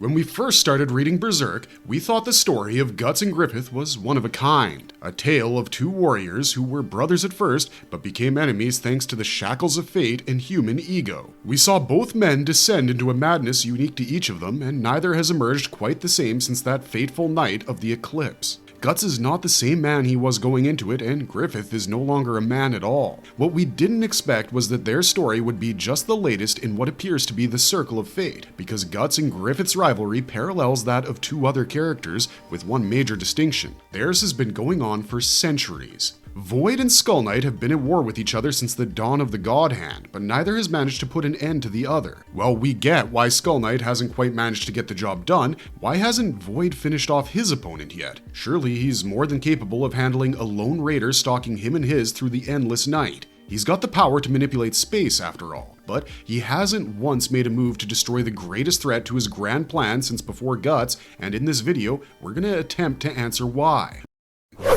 When we first started reading Berserk, we thought the story of Guts and Griffith was one of a kind, a tale of two warriors who were brothers at first, but became enemies thanks to the shackles of fate and human ego. We saw both men descend into a madness unique to each of them, and neither has emerged quite the same since that fateful night of the eclipse. Guts is not the same man he was going into it, and Griffith is no longer a man at all. What we didn't expect was that their story would be just the latest in what appears to be the circle of fate, because Guts and Griffith's rivalry parallels that of two other characters, with one major distinction. Theirs has been going on for centuries. Void and Skull Knight have been at war with each other since the dawn of the God Hand, but neither has managed to put an end to the other. Well, we get why Skull Knight hasn't quite managed to get the job done. Why hasn't Void finished off his opponent yet? Surely he's more than capable of handling a lone raider stalking him and his through the endless night. He's got the power to manipulate space after all, but he hasn't once made a move to destroy the greatest threat to his grand plan since before Guts, and in this video, we're gonna attempt to answer why.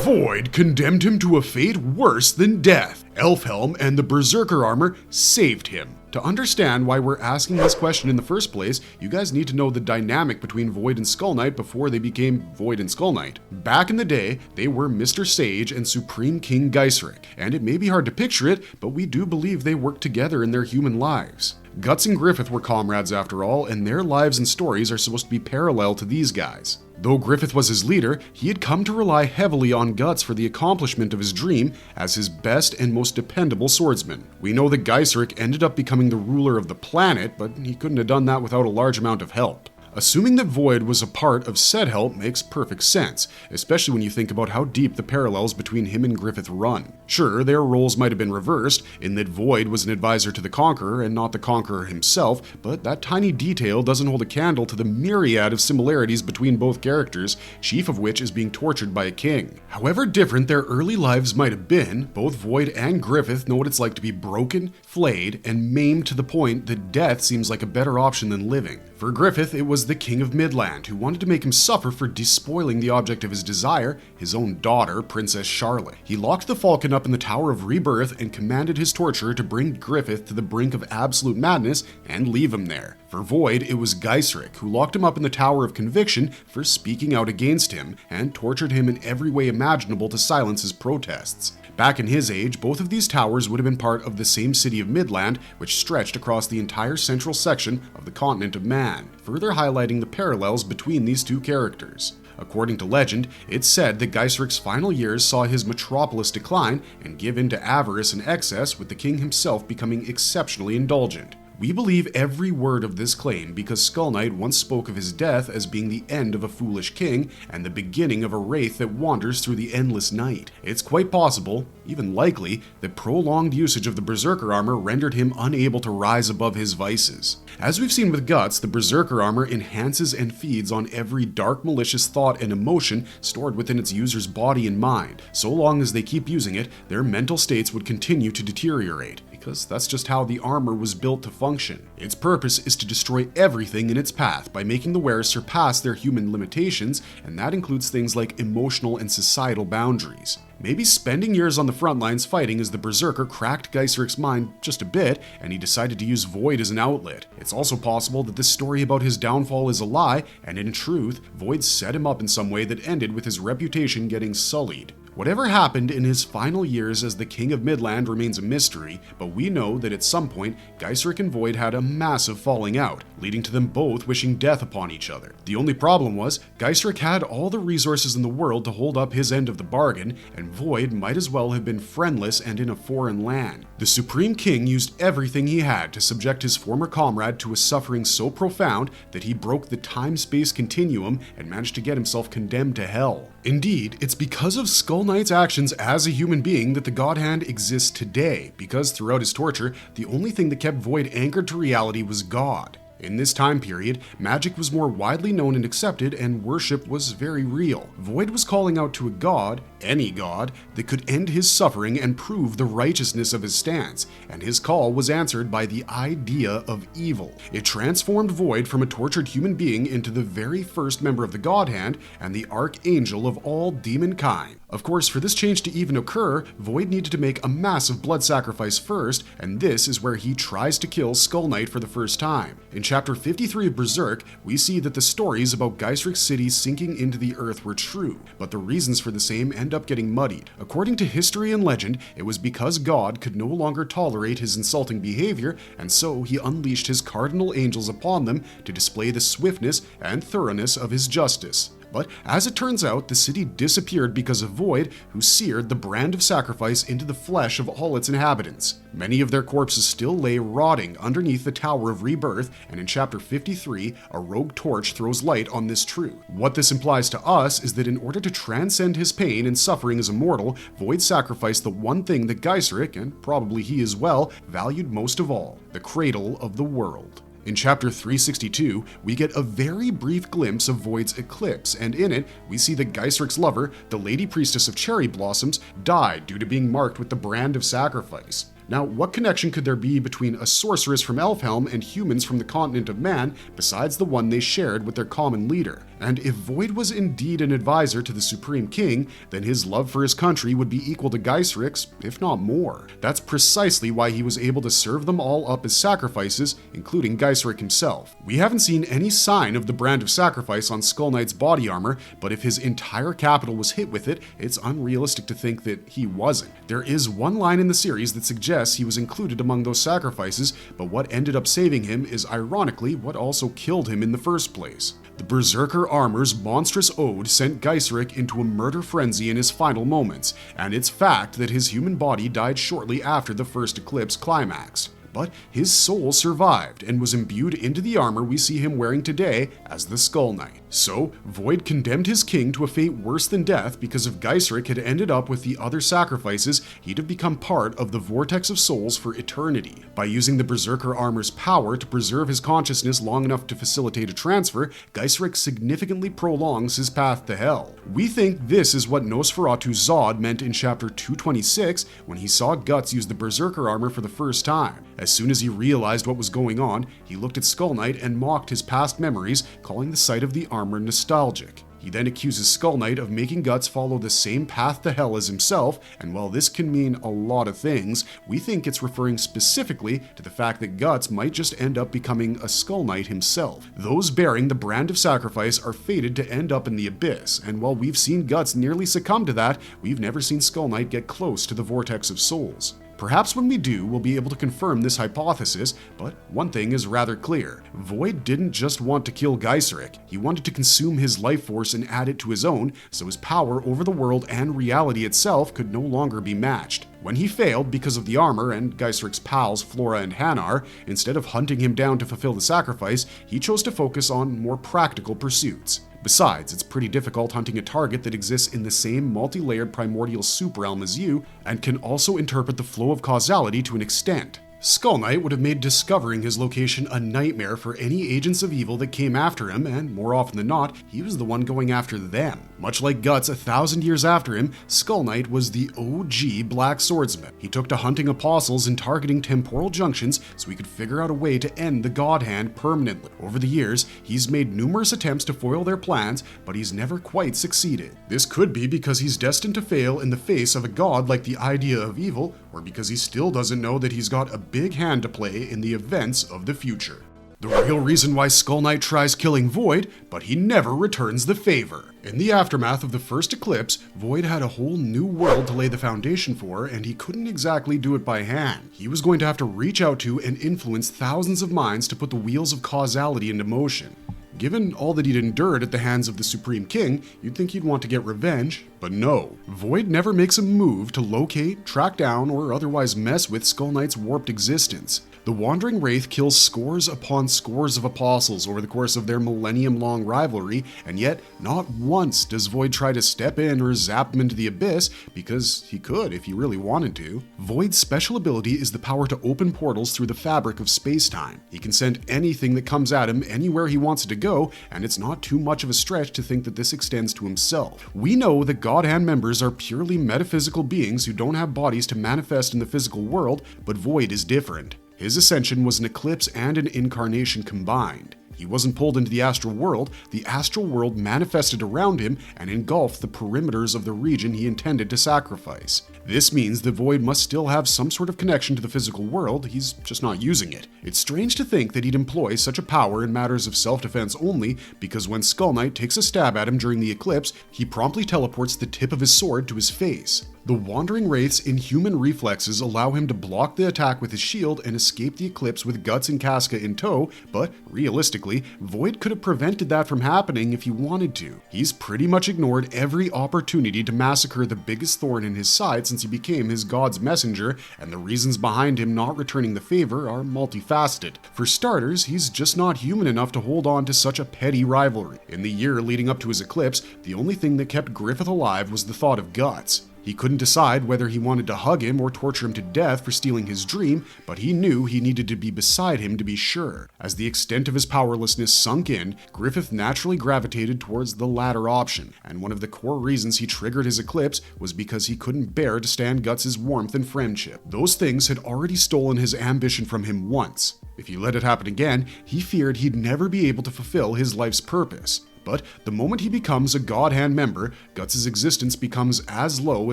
Void condemned him to a fate worse than death. Elfhelm and the Berserker armor saved him. To understand why we're asking this question in the first place, you guys need to know the dynamic between Void and Skull Knight before they became Void and Skull Knight. Back in the day, they were Mr. Sage and Supreme King Gysric, and it may be hard to picture it, but we do believe they worked together in their human lives. Guts and Griffith were comrades after all, and their lives and stories are supposed to be parallel to these guys. Though Griffith was his leader, he had come to rely heavily on Guts for the accomplishment of his dream as his best and most dependable swordsman. We know that Gysric ended up becoming the ruler of the planet, but he couldn't have done that without a large amount of help. Assuming that Void was a part of said help makes perfect sense, especially when you think about how deep the parallels between him and Griffith run. Sure, their roles might have been reversed, in that Void was an advisor to the Conqueror and not the Conqueror himself, but that tiny detail doesn't hold a candle to the myriad of similarities between both characters, chief of which is being tortured by a king. However different their early lives might have been, both Void and Griffith know what it's like to be broken, flayed, and maimed to the point that death seems like a better option than living. For Griffith, it was the King of Midland, who wanted to make him suffer for despoiling the object of his desire, his own daughter, Princess Charlotte. He locked the Falcon up in the Tower of Rebirth and commanded his torturer to bring Griffith to the brink of absolute madness and leave him there. For Void, it was Gysric, who locked him up in the Tower of Conviction for speaking out against him, and tortured him in every way imaginable to silence his protests. Back in his age, both of these towers would have been part of the same city of Midland, which stretched across the entire central section of the continent of Man, further highlighting the parallels between these two characters. According to legend, it's said that Gysric's final years saw his metropolis decline and give in to avarice and excess, with the king himself becoming exceptionally indulgent. We believe every word of this claim because Skull Knight once spoke of his death as being the end of a foolish king and the beginning of a wraith that wanders through the endless night. It's quite possible, even likely, that prolonged usage of the Berserker armor rendered him unable to rise above his vices. As we've seen with Guts, the Berserker armor enhances and feeds on every dark, malicious thought and emotion stored within its user's body and mind. So long as they keep using it, their mental states would continue to deteriorate, because that's just how the armor was built to function. Its purpose is to destroy everything in its path by making the wearer surpass their human limitations, and that includes things like emotional and societal boundaries. Maybe spending years on the front lines fighting as the Berserker cracked Gysric's mind just a bit, and he decided to use Void as an outlet. It's also possible that this story about his downfall is a lie, and in truth, Void set him up in some way that ended with his reputation getting sullied. Whatever happened in his final years as the King of Midland remains a mystery, but we know that at some point, Gysric and Void had a massive falling out, leading to them both wishing death upon each other. The only problem was, Gysric had all the resources in the world to hold up his end of the bargain, and Void might as well have been friendless and in a foreign land. The Supreme King used everything he had to subject his former comrade to a suffering so profound that he broke the time-space continuum and managed to get himself condemned to hell. Indeed, it's because of Skull Knight's actions as a human being that the God Hand exists today, because throughout his torture, the only thing that kept Void anchored to reality was God. In this time period, magic was more widely known and accepted, and worship was very real. Void was calling out to a god any god, that could end his suffering and prove the righteousness of his stance, and his call was answered by the idea of evil. It transformed Void from a tortured human being into the very first member of the God Hand and the archangel of all demonkind. Of course, for this change to even occur, Void needed to make a massive blood sacrifice first, and this is where he tries to kill Skull Knight for the first time. In chapter 53 of Berserk, we see that the stories about Geisric City sinking into the earth were true, but the reasons for the same end up getting muddied. According to history and legend, it was because God could no longer tolerate his insulting behavior, and so he unleashed his cardinal angels upon them to display the swiftness and thoroughness of his justice. But as it turns out, the city disappeared because of Void, who seared the brand of sacrifice into the flesh of all its inhabitants. Many of their corpses still lay rotting underneath the Tower of Rebirth, and in chapter 53, a rogue torch throws light on this truth. What this implies to us is that in order to transcend his pain and suffering as a mortal, Void sacrificed the one thing that Geisric, and probably he as well, valued most of all: the cradle of the world. In chapter 362, we get a very brief glimpse of Void's eclipse, and in it, we see that Geisric's lover, the Lady Priestess of Cherry Blossoms, died due to being marked with the brand of sacrifice. Now, what connection could there be between a sorceress from Elfhelm and humans from the continent of Man besides the one they shared with their common leader? And if Void was indeed an advisor to the Supreme King, then his love for his country would be equal to Geisric's, if not more. That's precisely why he was able to serve them all up as sacrifices, including Geisric himself. We haven't seen any sign of the brand of sacrifice on Skull Knight's body armor, but if his entire capital was hit with it, it's unrealistic to think that he wasn't. There is one line in the series that suggests he was included among those sacrifices, but what ended up saving him is ironically what also killed him in the first place. The Berserker armor's monstrous ode sent Geisric into a murder frenzy in his final moments, and it's fact that his human body died shortly after the first eclipse climax. But his soul survived and was imbued into the armor we see him wearing today as the Skull Knight. So, Void condemned his king to a fate worse than death because if Geisric had ended up with the other sacrifices, he'd have become part of the Vortex of Souls for eternity. By using the Berserker armor's power to preserve his consciousness long enough to facilitate a transfer, Geisric significantly prolongs his path to hell. We think this is what Nosferatu Zod meant in chapter 226 when he saw Guts use the Berserker armor for the first time. As soon as he realized what was going on, he looked at Skull Knight and mocked his past memories, calling the sight of the armor nostalgic. He then accuses Skull Knight of making Guts follow the same path to hell as himself, and while this can mean a lot of things, we think it's referring specifically to the fact that Guts might just end up becoming a Skull Knight himself. Those bearing the brand of sacrifice are fated to end up in the abyss, and while we've seen Guts nearly succumb to that, we've never seen Skull Knight get close to the Vortex of Souls. Perhaps when we do, we'll be able to confirm this hypothesis, but one thing is rather clear. Void didn't just want to kill Geisric, he wanted to consume his life force and add it to his own, so his power over the world and reality itself could no longer be matched. When he failed because of the armor and Geisric's pals Flora and Hanar, instead of hunting him down to fulfill the sacrifice, he chose to focus on more practical pursuits. Besides, it's pretty difficult hunting a target that exists in the same multi-layered primordial soup realm as you, and can also interpret the flow of causality to an extent. Skull Knight would have made discovering his location a nightmare for any agents of evil that came after him, and more often than not, he was the one going after them. Much like Guts 1,000 years after him, Skull Knight was the OG Black Swordsman. He took to hunting apostles and targeting temporal junctions so he could figure out a way to end the God Hand permanently. Over the years, he's made numerous attempts to foil their plans, but he's never quite succeeded. This could be because he's destined to fail in the face of a god like the idea of evil, or because he still doesn't know that he's got a big hand to play in the events of the future. The real reason why Skull Knight tries killing Void, but he never returns the favor. In the aftermath of the first eclipse, Void had a whole new world to lay the foundation for, and he couldn't exactly do it by hand. He was going to have to reach out to and influence thousands of minds to put the wheels of causality into motion. Given all that he'd endured at the hands of the Supreme King, you'd think he'd want to get revenge, but no. Void never makes a move to locate, track down, or otherwise mess with Skull Knight's warped existence. The Wandering Wraith kills scores upon scores of apostles over the course of their millennium-long rivalry, and yet not once does Void try to step in or zap him into the abyss, because he could if he really wanted to. Void's special ability is the power to open portals through the fabric of space-time. He can send anything that comes at him anywhere he wants it to go, and it's not too much of a stretch to think that this extends to himself. We know that God Hand members are purely metaphysical beings who don't have bodies to manifest in the physical world, but Void is different. His ascension was an eclipse and an incarnation combined. He wasn't pulled into the astral world manifested around him and engulfed the perimeters of the region he intended to sacrifice. This means the Void must still have some sort of connection to the physical world, he's just not using it. It's strange to think that he'd employ such a power in matters of self-defense only, because when Skull Knight takes a stab at him during the eclipse, he promptly teleports the tip of his sword to his face. The Wandering Wraith's inhuman reflexes allow him to block the attack with his shield and escape the eclipse with Guts and Casca in tow, but realistically, Void could have prevented that from happening if he wanted to. He's pretty much ignored every opportunity to massacre the biggest thorn in his side since he became his god's messenger, and the reasons behind him not returning the favor are multifaceted. For starters, he's just not human enough to hold on to such a petty rivalry. In the year leading up to his eclipse, the only thing that kept Griffith alive was the thought of Guts. He couldn't decide whether he wanted to hug him or torture him to death for stealing his dream, but he knew he needed to be beside him to be sure. As the extent of his powerlessness sunk in, Griffith naturally gravitated towards the latter option, and one of the core reasons he triggered his eclipse was because he couldn't bear to stand Guts' warmth and friendship. Those things had already stolen his ambition from him once. If he let it happen again, he feared he'd never be able to fulfill his life's purpose. But the moment he becomes a God Hand member, Guts' existence becomes as low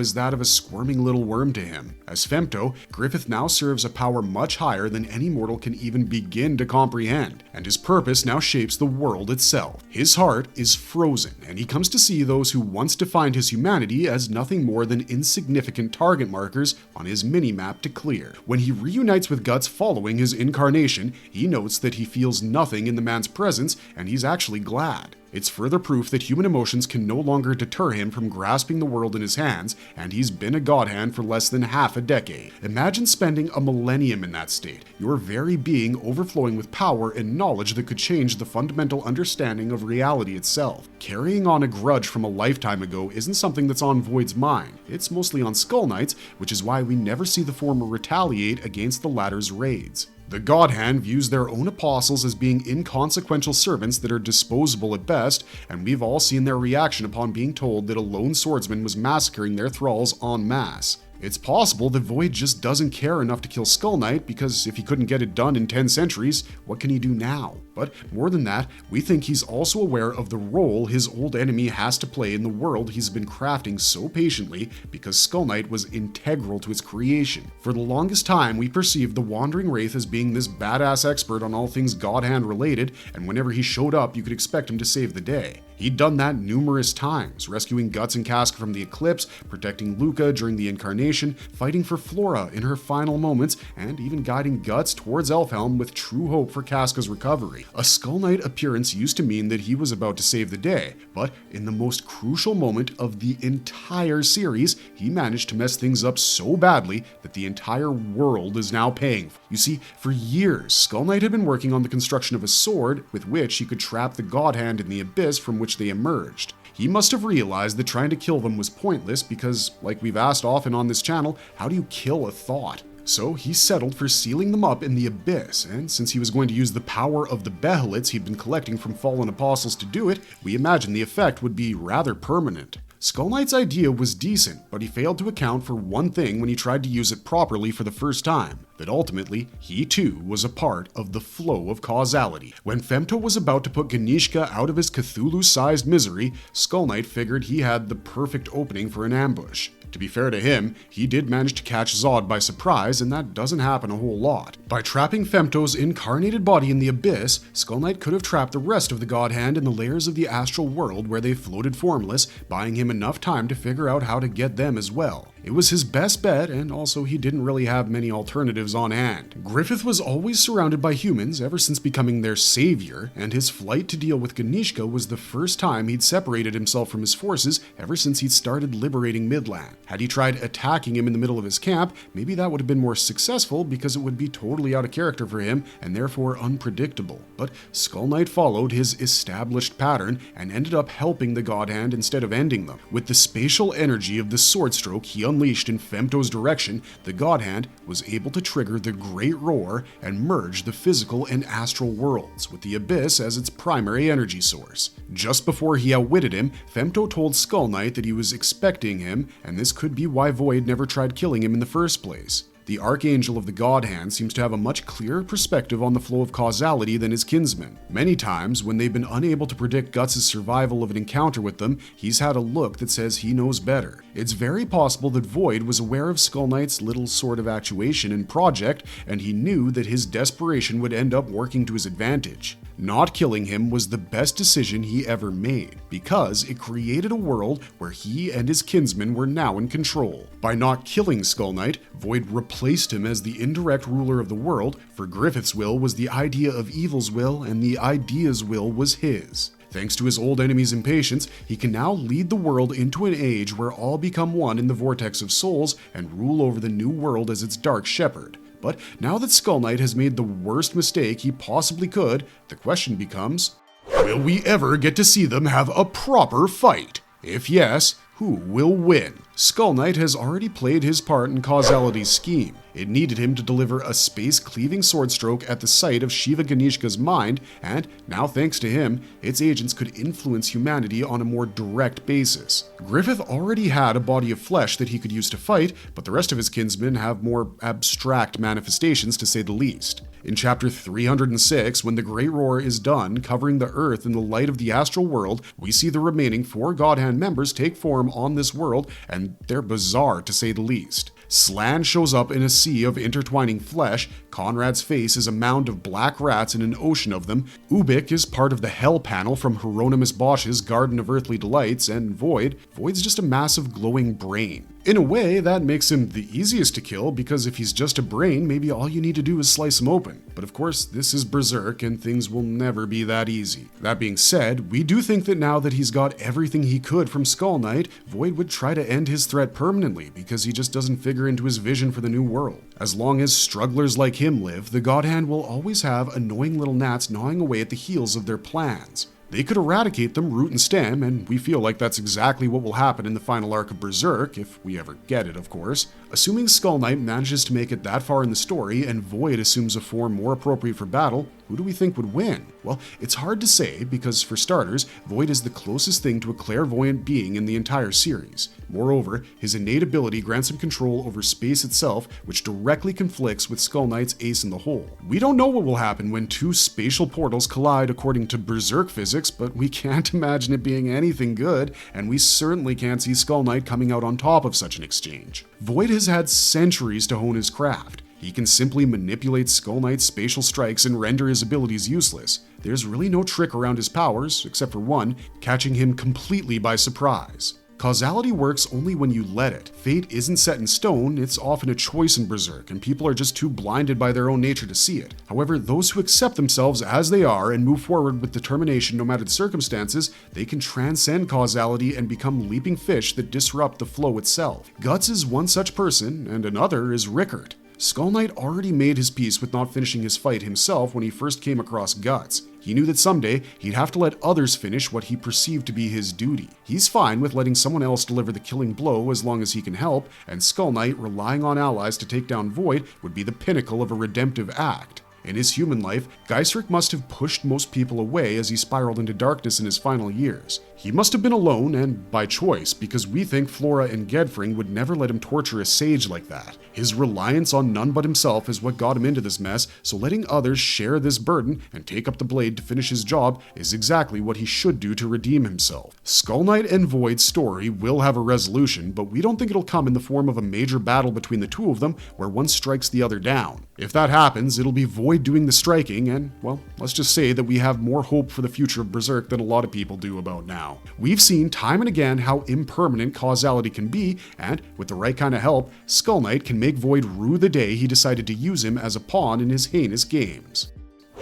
as that of a squirming little worm to him. As Femto, Griffith now serves a power much higher than any mortal can even begin to comprehend, and his purpose now shapes the world itself. His heart is frozen, and he comes to see those who once defined his humanity as nothing more than insignificant target markers on his mini-map to clear. When he reunites with Guts following his incarnation, he notes that he feels nothing in the man's presence, and he's actually glad. It's further proof that human emotions can no longer deter him from grasping the world in his hands, and he's been a God Hand for less than half a decade. Imagine spending a millennium in that state, your very being overflowing with power and knowledge that could change the fundamental understanding of reality itself. Carrying on a grudge from a lifetime ago isn't something that's on Void's mind. It's mostly on Skull Knight's, which is why we never see the former retaliate against the latter's raids. The God Hand views their own apostles as being inconsequential servants that are disposable at best, and we've all seen their reaction upon being told that a lone swordsman was massacring their thralls en masse. It's possible that Void just doesn't care enough to kill Skull Knight, because if he couldn't get it done in 10 centuries, what can he do now? But more than that, we think he's also aware of the role his old enemy has to play in the world he's been crafting so patiently, because Skull Knight was integral to its creation. For the longest time, we perceived the Wandering Wraith as being this badass expert on all things God Hand related, and whenever he showed up, you could expect him to save the day. He'd done that numerous times, rescuing Guts and Casca from the eclipse, protecting Luca during the incarnation, fighting for Flora in her final moments, and even guiding Guts towards Elfhelm with true hope for Casca's recovery. A Skull Knight appearance used to mean that he was about to save the day, but in the most crucial moment of the entire series, he managed to mess things up so badly that the entire world is now paying. You see, for years, Skull Knight had been working on the construction of a sword with which he could trap the God Hand in the abyss from which they emerged. He must have realized that trying to kill them was pointless because, like we've asked often on this channel, how do you kill a thought? So he settled for sealing them up in the abyss, and since he was going to use the power of the Behelits he'd been collecting from fallen apostles to do it, we imagined the effect would be rather permanent. Skull Knight's idea was decent, but he failed to account for one thing when he tried to use it properly for the first time, that ultimately, he too was a part of the flow of causality. When Femto was about to put Ganishka out of his Cthulhu-sized misery, Skull Knight figured he had the perfect opening for an ambush. To be fair to him, he did manage to catch Zod by surprise, and that doesn't happen a whole lot. By trapping Femto's incarnated body in the abyss, Skull Knight could have trapped the rest of the God Hand in the layers of the astral world where they floated formless, buying him enough time to figure out how to get them as well. It was his best bet, and also he didn't really have many alternatives on hand. Griffith was always surrounded by humans ever since becoming their savior, and his flight to deal with Ganishka was the first time he'd separated himself from his forces ever since he'd started liberating Midland. Had he tried attacking him in the middle of his camp, maybe that would have been more successful because it would be totally out of character for him and therefore unpredictable. But Skull Knight followed his established pattern and ended up helping the God Hand instead of ending them. With the spatial energy of the sword stroke he unleashed in Femto's direction, the God Hand was able to trigger the Great Roar and merge the physical and astral worlds, with the Abyss as its primary energy source. Just before he outwitted him, Femto told Skull Knight that he was expecting him, and this could be why Void never tried killing him in the first place. The Archangel of the God Hand seems to have a much clearer perspective on the flow of causality than his kinsmen. Many times, when they've been unable to predict Guts' survival of an encounter with them, he's had a look that says he knows better. It's very possible that Void was aware of Skull Knight's little sort of actuation and project, and he knew that his desperation would end up working to his advantage. Not killing him was the best decision he ever made, because it created a world where he and his kinsmen were now in control. By not killing Skull Knight, Void replaced him as the indirect ruler of the world, for Griffith's will was the idea of Evil's will, and the idea's will was his. Thanks to his old enemy's impatience, he can now lead the world into an age where all become one in the Vortex of Souls and rule over the new world as its Dark Shepherd. But now that Skull Knight has made the worst mistake he possibly could, the question becomes, will we ever get to see them have a proper fight? If yes, who will win? Skull Knight has already played his part in Causality's scheme. It needed him to deliver a space-cleaving sword stroke at the site of Shiva Ganishka's mind, and now thanks to him, its agents could influence humanity on a more direct basis. Griffith already had a body of flesh that he could use to fight, but the rest of his kinsmen have more abstract manifestations to say the least. In chapter 306, when the Great Roar is done, covering the Earth in the light of the astral world, we see the remaining 4 God Hand members take form on this world, and they're bizarre to say the least. Slan shows up in a sea of intertwining flesh, Conrad's face is a mound of black rats in an ocean of them, Ubik is part of the Hell panel from Hieronymus Bosch's Garden of Earthly Delights, and Void's just a massive glowing brain. In a way, that makes him the easiest to kill, because if he's just a brain, maybe all you need to do is slice him open. But of course, this is Berserk, and things will never be that easy. That being said, we do think that now that he's got everything he could from Skull Knight, Void would try to end his threat permanently, because he just doesn't figure into his vision for the new world. As long as strugglers like him live, the God Hand will always have annoying little gnats gnawing away at the heels of their plans. They could eradicate them root and stem, and we feel like that's exactly what will happen in the final arc of Berserk, if we ever get it, of course. Assuming Skull Knight manages to make it that far in the story, and Void assumes a form more appropriate for battle, who do we think would win? Well, it's hard to say, because for starters, Void is the closest thing to a clairvoyant being in the entire series. Moreover, his innate ability grants him control over space itself, which directly conflicts with Skull Knight's ace in the hole. We don't know what will happen when 2 spatial portals collide according to Berserk physics, but we can't imagine it being anything good, and we certainly can't see Skull Knight coming out on top of such an exchange. Void has had centuries to hone his craft. He can simply manipulate Skull Knight's spatial strikes and render his abilities useless. There's really no trick around his powers, except for one, catching him completely by surprise. Causality works only when you let it. Fate isn't set in stone, it's often a choice in Berserk, and people are just too blinded by their own nature to see it. However, those who accept themselves as they are and move forward with determination no matter the circumstances, they can transcend causality and become leaping fish that disrupt the flow itself. Guts is one such person, and another is Rickert. Skull Knight already made his peace with not finishing his fight himself when he first came across Guts. He knew that someday he'd have to let others finish what he perceived to be his duty. He's fine with letting someone else deliver the killing blow as long as he can help, and Skull Knight relying on allies to take down Void would be the pinnacle of a redemptive act. In his human life, Geisric must have pushed most people away as he spiraled into darkness in his final years. He must have been alone, and by choice, because we think Flora and Gedfring would never let him torture a sage like that. His reliance on none but himself is what got him into this mess, so letting others share this burden and take up the blade to finish his job is exactly what he should do to redeem himself. Skull Knight and Void's story will have a resolution, but we don't think it'll come in the form of a major battle between the two of them where one strikes the other down. If that happens, it'll be Void Void doing the striking, and, well, let's just say that we have more hope for the future of Berserk than a lot of people do about now. We've seen time and again how impermanent causality can be, and with the right kind of help, Skull Knight can make Void rue the day he decided to use him as a pawn in his heinous games.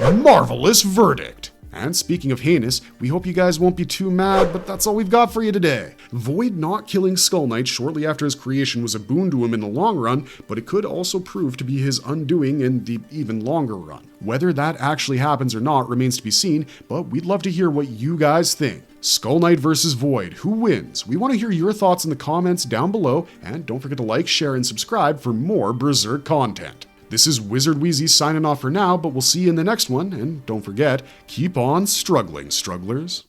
Marvelous verdict! And speaking of heinous, we hope you guys won't be too mad, but that's all we've got for you today. Void not killing Skull Knight shortly after his creation was a boon to him in the long run, but it could also prove to be his undoing in the even longer run. Whether that actually happens or not remains to be seen, but we'd love to hear what you guys think. Skull Knight versus Void, who wins? We want to hear your thoughts in the comments down below, and don't forget to like, share, and subscribe for more Berserk content. This is Wizard Wheezy signing off for now, but we'll see you in the next one, and don't forget, keep on struggling, strugglers.